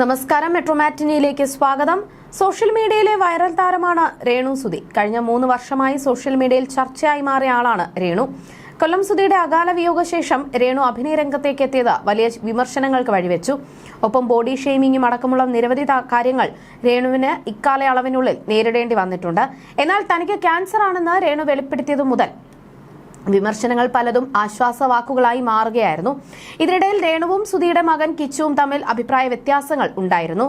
നമസ്കാരം. മെട്രോ മാറ്റിനിയിലേക്ക് സ്വാഗതം. സോഷ്യൽ മീഡിയയിലെ വൈറൽ താരമാണ് രേണു സുധി. കഴിഞ്ഞ 3 വർഷമായി സോഷ്യൽ മീഡിയയിൽ ചർച്ചയായി മാറിയ ആളാണ് രേണു. കൊല്ലം സുധിയുടെ അകാല വിയോഗശേഷം രേണു അഭിനയ രംഗത്തേക്ക് എത്തിയത് വലിയ വിമർശനങ്ങൾക്ക് വഴിവെച്ചു. ഒപ്പം ബോഡി ഷെയ്മിങ്ങും അടക്കമുള്ള നിരവധി കാര്യങ്ങൾ രേണുവിന് ഇക്കാലയളവിനുള്ളിൽ നേരിടേണ്ടി വന്നിട്ടുണ്ട്. എന്നാൽ തനിക്ക് ക്യാൻസർ ആണെന്ന് രേണു വെളിപ്പെടുത്തിയതു മുതൽ വിമർശനങ്ങൾ പലതും ആശ്വാസവാക്കുകളായി മാറുകയായിരുന്നു. ഇതിനിടയിൽ രേണുവും സുധിയുടെ മകൻ കിച്ചുവും തമ്മിൽ അഭിപ്രായ വ്യത്യാസങ്ങൾ ഉണ്ടായിരുന്നു.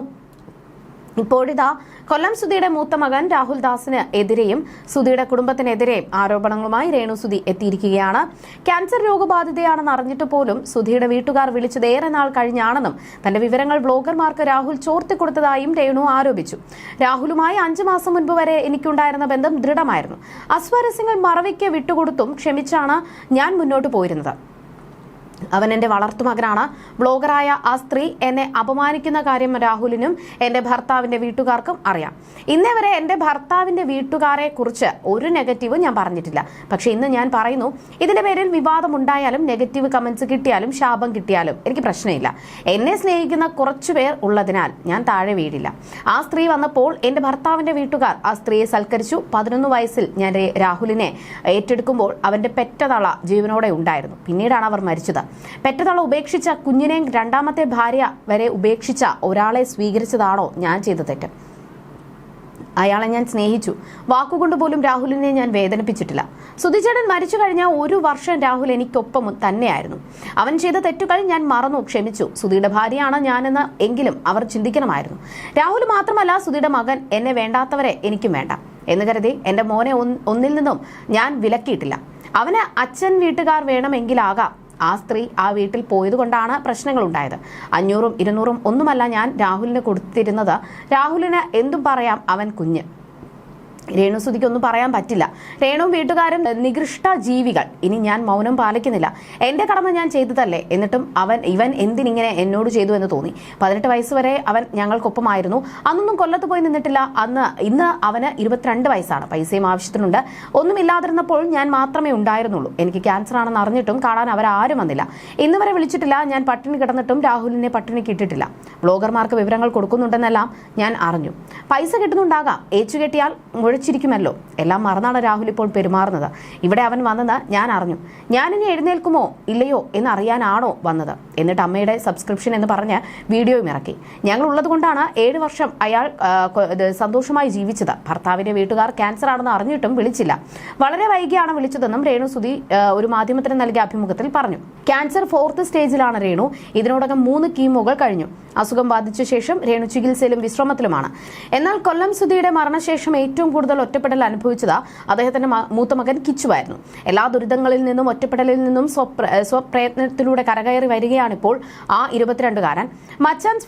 ഇപ്പോഴിതാ കൊല്ലം സുധിയുടെ മൂത്ത മകൻ രാഹുൽ ദാസിന് എതിരെയും സുധിയുടെ കുടുംബത്തിനെതിരെയും ആരോപണങ്ങളുമായി രേണു സുധി എത്തിയിരിക്കുകയാണ്. ക്യാൻസർ രോഗബാധിതയാണെന്ന് അറിഞ്ഞിട്ട് പോലും സുധിയുടെ വീട്ടുകാർ വിളിച്ചത് ഏറെ നാൾ കഴിഞ്ഞാണെന്നും തന്റെ വിവരങ്ങൾ ബ്ലോഗർമാർക്ക് രാഹുൽ ചോർത്തിക്കൊടുത്തതായും രേണു ആരോപിച്ചു. രാഹുലുമായി 5 മാസം മുൻപ് വരെ എനിക്കുണ്ടായിരുന്ന ബന്ധം ദൃഢമായിരുന്നു. അസ്വാരസ്യങ്ങൾ മറവിക്ക് വിട്ടുകൊടുത്തും ക്ഷമിച്ചാണ് ഞാൻ മുന്നോട്ട് പോയിരുന്നത്. അവൻ എന്റെ വളർത്തുമകനാണ്. ബ്ലോഗറായ ആ സ്ത്രീ എന്നെ അപമാനിക്കുന്ന കാര്യം രാഹുലിനും എന്റെ ഭർത്താവിന്റെ വീട്ടുകാർക്കും അറിയാം. ഇന്നേ വരെ എന്റെ ഭർത്താവിന്റെ വീട്ടുകാരെ കുറിച്ച് ഒരു നെഗറ്റീവും ഞാൻ പറഞ്ഞിട്ടില്ല. പക്ഷെ ഇന്ന് ഞാൻ പറയുന്നു, ഇതിന്റെ പേരിൽ വിവാദം ഉണ്ടായാലും നെഗറ്റീവ് കമന്റ്സ് കിട്ടിയാലും ശാപം കിട്ടിയാലും എനിക്ക് പ്രശ്നമില്ല. എന്നെ സ്നേഹിക്കുന്ന കുറച്ചുപേർ ഉള്ളതിനാൽ ഞാൻ താഴെ വീഴില്ല. ആ സ്ത്രീ വന്നപ്പോൾ എന്റെ ഭർത്താവിന്റെ വീട്ടുകാർ ആ സ്ത്രീയെ സൽക്കരിച്ചു. 11 വയസ്സിൽ ഞാൻ രാഹുലിനെ ഏറ്റെടുക്കുമ്പോൾ അവന്റെ പെറ്റതള ജീവനോടെ ഉണ്ടായിരുന്നു. പിന്നീടാണ് അവർ മരിച്ചത്. പെറ്റതള ഉപേക്ഷിച്ച കുഞ്ഞിനെ രണ്ടാമത്തെ ഭാര്യ വരെ ഉപേക്ഷിച്ച ഒരാളെ സ്വീകരിച്ചതാണോ ഞാൻ ചെയ്ത തെറ്റ്? അയാളെ ഞാൻ സ്നേഹിച്ചു. വാക്കുകൊണ്ട് പോലും രാഹുലിനെ ഞാൻ വേദനിപ്പിച്ചിട്ടില്ല. സുധിചേട്ടൻ മരിച്ചു കഴിഞ്ഞ 1 വർഷം രാഹുൽ എനിക്കൊപ്പം തന്നെയായിരുന്നു. അവൻ ചെയ്ത തെറ്റുകൾ ഞാൻ മറന്നു, ക്ഷമിച്ചു. സുധിയുടെ ഭാര്യയാണ് ഞാനെന്ന് എങ്കിലും അവർ ചിന്തിക്കണമായിരുന്നു. രാഹുൽ മാത്രമല്ല, സുധിയുടെ മകൻ എന്നെ വേണ്ടാത്തവരെ എനിക്കും വേണ്ട എന്ന് കരുതി എന്റെ മോനെ ഒന്നിൽ നിന്നും ഞാൻ വിലക്കിയിട്ടില്ല. അവന് അച്ഛൻ വീട്ടുകാർ വേണമെങ്കിലാകാം. ആ സ്ത്രീ ആ വീട്ടിൽ പോയതുകൊണ്ടാണ് പ്രശ്നങ്ങൾ ഉണ്ടായത്. 500ഉം 200ഉം ഒന്നുമല്ല ഞാൻ രാഹുലിന് കൊടുത്തിരുന്നത്. രാഹുലിന് എന്തും പറയാം, അവൻ കുഞ്ഞ്. രേണു സുധിക്കൊന്നും പറയാൻ പറ്റില്ല. രേണുവും വീട്ടുകാരും നികൃഷ്ട ജീവികൾ. ഇനി ഞാൻ മൗനം പാലിക്കുന്നില്ല. എന്റെ കടമ ഞാൻ ചെയ്തതല്ലേ. എന്നിട്ടും ഇവൻ എന്തിനിങ്ങനെ എന്നോട് ചെയ്തു എന്ന് തോന്നി. 18 വയസ്സ് വരെ അവൻ ഞങ്ങൾക്കൊപ്പമായിരുന്നു. അന്നൊന്നും കൊല്ലത്ത് പോയി നിന്നിട്ടില്ല. ഇന്ന് അവന് 22 വയസ്സാണ്. പൈസയും ആവശ്യത്തിനുണ്ട്. ഒന്നുമില്ലാതിരുന്നപ്പോൾ ഞാൻ മാത്രമേ ഉണ്ടായിരുന്നുള്ളൂ. എനിക്ക് ക്യാൻസർ ആണെന്ന് അറിഞ്ഞിട്ടും കാണാൻ അവരാരും വന്നില്ല. ഇന്ന് വരെ വിളിച്ചിട്ടില്ല. ഞാൻ പട്ടിണി കിടന്നിട്ടും രാഹുലിനെ പട്ടിണിക്ക് ഇട്ടിട്ടില്ല. ബ്ലോഗർമാർക്ക് വിവരങ്ങൾ കൊടുക്കുന്നുണ്ടെന്നെല്ലാം ഞാൻ അറിഞ്ഞു. പൈസ കിട്ടുന്നുണ്ടാകാം. ഏച്ചുകെട്ടിയാൽ ചിരിക്കുമല്ലോ. എല്ലാം മറന്നാണ് രാഹുൽ ഇപ്പോൾ പെരുമാറുന്നത്. ഇവിടെ അവൻ വന്നത് ഞാൻ അറിഞ്ഞു. ഞാനിനി എഴുന്നേൽക്കുമോ ഇല്ലയോ എന്ന് അറിയാനാണോ വന്നത്? എന്നിട്ട് അമ്മയുടെ സബ്സ്ക്രിപ്ഷൻ എന്ന് പറഞ്ഞ് വീഡിയോയും ഇറക്കി. ഞങ്ങൾ ഉള്ളത് കൊണ്ടാണ് 7 വർഷം അയാൾ സന്തോഷമായി ജീവിച്ചത്. ഭർത്താവിന്റെ വീട്ടുകാർ ക്യാൻസർ ആണെന്ന് അറിഞ്ഞിട്ടും വിളിച്ചില്ല. വളരെ വൈകിയാണ് വിളിച്ചതെന്നും രേണു സുധി ഒരു മാധ്യമത്തിന് നൽകിയ അഭിമുഖത്തിൽ പറഞ്ഞു. ക്യാൻസർ 4th സ്റ്റേജിലാണ് രേണു. ഇതിനോടകം 3 കീമോകൾ കഴിഞ്ഞു. അസുഖം ബാധിച്ച ശേഷം രേണു ചികിത്സയിലും വിശ്രമത്തിലുമാണ്. എന്നാൽ കൊല്ലം സുധിയുടെ മരണശേഷം ഏറ്റവും കൂടുതൽ ഒറ്റപ്പെടൽ അനുഭവിച്ചത് അദ്ദേഹത്തിന്റെ മൂത്ത മകൻ കിച്ചുവായിരുന്നു. എല്ലാ ദുരിതങ്ങളിൽ നിന്നും ഒറ്റപ്പെടലിൽ നിന്നും സ്വപ്രയത്നത്തിലൂടെ കരകയറി വരികയാണിപ്പോൾ ആ 22-കാരൻ. മച്ചാൻസ്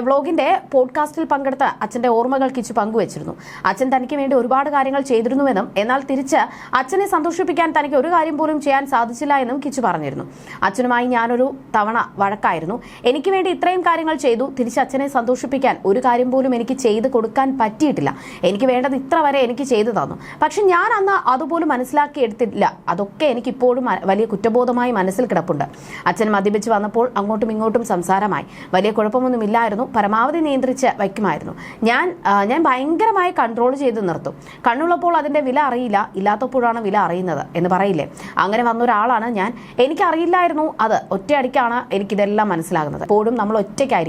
വ്ലോഗിന്റെ പോഡ്കാസ്റ്റിൽ പങ്കെടുത്ത അച്ഛന്റെ ഓർമ്മകൾ കിച്ചു പങ്കുവച്ചിരുന്നു. അച്ഛൻ തനിക്ക് വേണ്ടി ഒരുപാട് കാര്യങ്ങൾ ചെയ്തിരുന്നുവെന്നും എന്നാൽ തിരിച്ച് അച്ഛനെ സന്തോഷിപ്പിക്കാൻ തനിക്ക് ഒരു കാര്യം പോലും ചെയ്യാൻ സാധിച്ചില്ല എന്നും കിച്ചു പറഞ്ഞിരുന്നു. അച്ഛനുമായി ഞാനൊരു തവണ വഴക്കായിരുന്നു. എനിക്ക് വേണ്ടി ഇത്രയും കാര്യങ്ങൾ ചെയ്തു. തിരിച്ച് അച്ഛനെ സന്തോഷിപ്പിക്കാൻ ഒരു കാര്യം പോലും എനിക്ക് ചെയ്ത് കൊടുക്കാൻ പറ്റിയിട്ടില്ല. എനിക്ക് വേണ്ടത് ഇത്ര വരെ എനിക്ക് ചെയ്തു തന്നു. പക്ഷെ ഞാൻ അന്ന് അതുപോലും മനസ്സിലാക്കി എടുത്തിട്ടില്ല. അതൊക്കെ എനിക്ക് ഇപ്പോഴും വലിയ കുറ്റബോധമായി മനസ്സിൽ കിടപ്പുണ്ട്. അച്ഛൻ മദ്യപിച്ച് വന്നപ്പോൾ അങ്ങോട്ടും ഇങ്ങോട്ടും സംസാരമായി. വലിയ കുഴപ്പമൊന്നുമില്ലായിരുന്നു. പരമാവധി നിയന്ത്രിച്ച് വയ്ക്കുമായിരുന്നു. ഞാൻ ഭയങ്കരമായി കൺട്രോൾ ചെയ്ത് നിർത്തും. കണ്ണുള്ളപ്പോൾ അതിന്റെ വില അറിയില്ല, ഇല്ലാത്തപ്പോഴാണ് വില അറിയുന്നത് എന്ന് പറയില്ലേ. അങ്ങനെ വന്ന ഒരാളാണ് ഞാൻ. എനിക്കറിയില്ലായിരുന്നു അത് ഒറ്റയടിക്കാണ് എനിക്കിതെല്ലാം മനസ്സിലാകുന്നത്. എപ്പോഴും നമ്മൾ ഒറ്റയ്ക്കായിരിക്കും.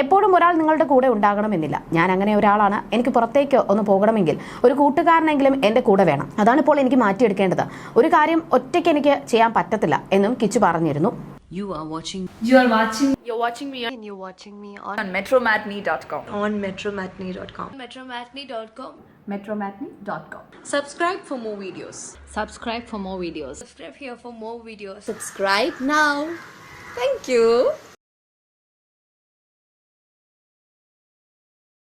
എപ്പോഴും ഒരാൾ നിങ്ങളുടെ കൂടെ ഉണ്ടാകണമെന്നില്ല. ഞാൻ അങ്ങനെ ഒരാളാണ്. എനിക്ക് പുറത്തേക്ക് ഒന്ന് പോകണമെങ്കിൽ ഒരു കൂട്ടുകാരനെങ്കിലും എന്റെ കൂടെ വേണം. അതാണ് ഇപ്പോൾ എനിക്ക് മാറ്റിയെടുക്കേണ്ടത്. ഒരു കാര്യം ഒറ്റയ്ക്ക് എനിക്ക് ചെയ്യാൻ പറ്റത്തില്ല എന്നും കിച്ചു പറഞ്ഞിരുന്നു. You're watching me on metromatney.com. metromatney.com. metromatney.com. Subscribe for more videos. Subscribe for more videos. Subscribe here for more videos. Subscribe now. Thank you.